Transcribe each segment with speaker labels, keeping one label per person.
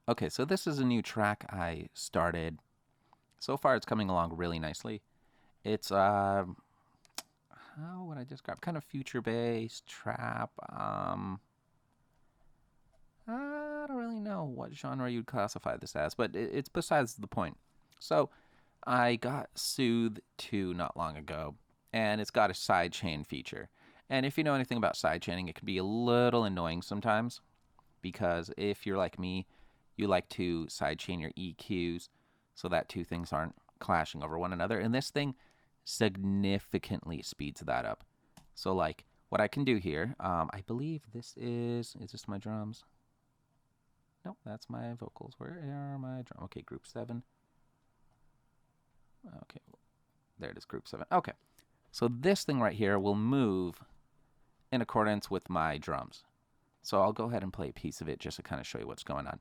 Speaker 1: Okay, so this is a new track I started. So far, it's coming along really nicely. It's how would I describe? Kind of future based trap. I don't really know what genre you'd classify this as, but it's besides the point. So I got Soothe 2 not long ago, and it's got a sidechain feature. And if you know anything about sidechaining, it can be a little annoying sometimes because if you're like me, you like to sidechain your EQs so that two things aren't clashing over one another. And this thing significantly speeds that up. So, like, what I can do here, I believe this is this my drums? Nope, that's my vocals. Where are my drums? Okay, group 7. Okay, there it is, group 7. Okay, so this thing right here will move in accordance with my drums. So I'll go ahead and play a piece of it just to kind of show you what's going on.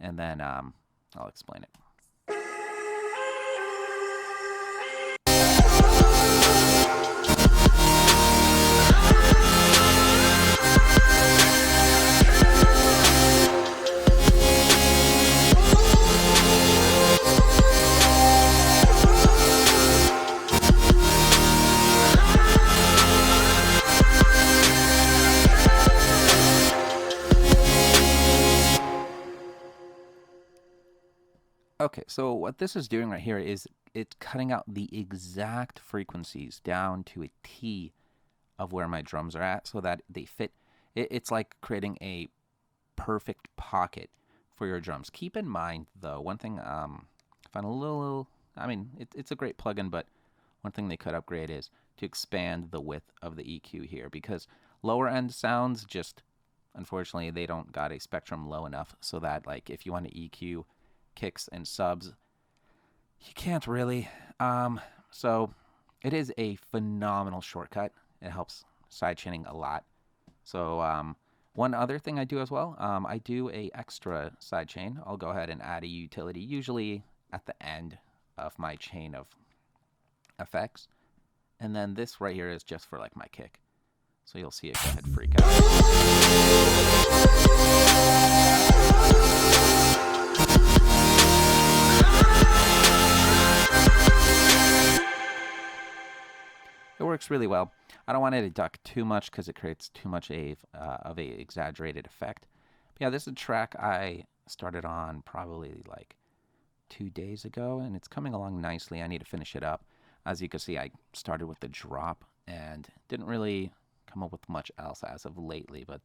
Speaker 1: And then I'll explain it. Okay, so what this is doing right here is it's cutting out the exact frequencies down to a T of where my drums are at so that they fit. It's like creating a perfect pocket for your drums. Keep in mind, though, one thing I find a little, I mean, it's a great plugin, but one thing they could upgrade is to expand the width of the EQ here because lower end sounds just, unfortunately, they don't got a spectrum low enough so that, like, if you want to EQ kicks and subs, you can't really. So it is a phenomenal shortcut. It helps sidechaining a lot. So one other thing I do as well, I do a extra sidechain. I'll go ahead and add a utility, usually at the end of my chain of effects. And then this right here is just for like my kick. So you'll see it go ahead and freak out. It works really well. I don't want it to duck too much because it creates too much of a exaggerated effect. But yeah, this is a track I started on probably like 2 days ago, and it's coming along nicely. I need to finish it up. As you can see, I started with the drop and didn't really come up with much else as of lately, but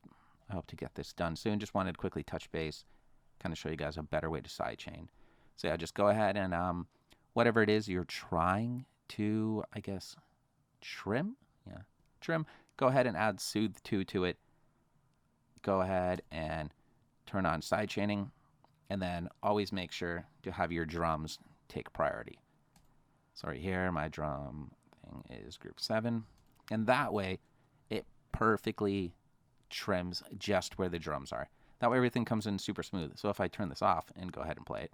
Speaker 1: I hope to get this done soon. Just wanted to quickly touch base, kind of show you guys a better way to sidechain. So yeah, just go ahead and whatever it is you're trying to, I guess, trim, go ahead and add Soothe 2 to it. Go ahead and turn on sidechaining, and then always make sure to have your drums take priority. So right here, my drum thing is group 7, and that way it perfectly trims just where the drums are. That way everything comes in super smooth. So if I turn this off and go ahead and play it,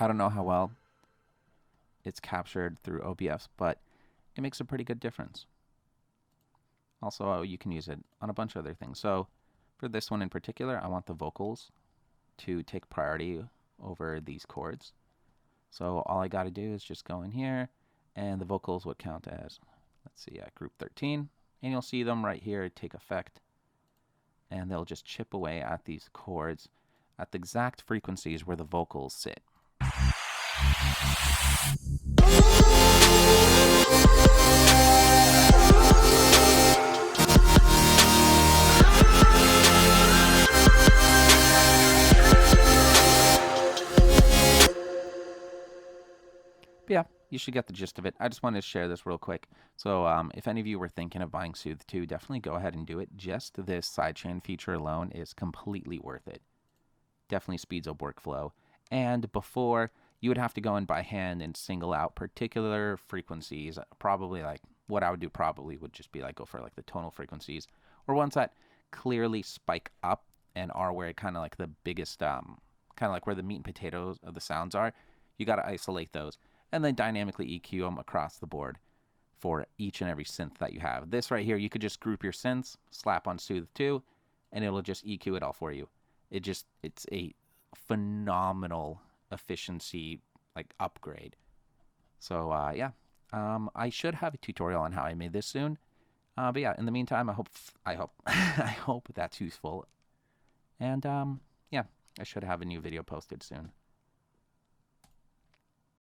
Speaker 1: I don't know how well it's captured through OBS, but it makes a pretty good difference. Also, you can use it on a bunch of other things. So for this one in particular, I want the vocals to take priority over these chords. So all I got to do is just go in here, and the vocals would count as, let's see, group 13. And you'll see them right here take effect. And they'll just chip away at these chords at the exact frequencies where the vocals sit. But yeah, you should get the gist of it. I just wanted to share this real quick. So if any of you were thinking of buying Soothe 2, definitely go ahead and do it. Just this sidechain feature alone is completely worth it. Definitely speeds up workflow. And before, you would have to go in by hand and single out particular frequencies. Probably like what I would do probably would just be like go for like the tonal frequencies or ones that clearly spike up and are where kind of like the biggest kind of like where the meat and potatoes of the sounds are. You got to isolate those and then dynamically EQ them across the board for each and every synth that you have. This right here, you could just group your synths, slap on Soothe 2, and it'll just EQ it all for you. It's a phenomenal efficiency like upgrade. So yeah, I should have a tutorial on how I made this soon. But yeah, in the meantime, I hope that's useful. And yeah, I should have a new video posted soon.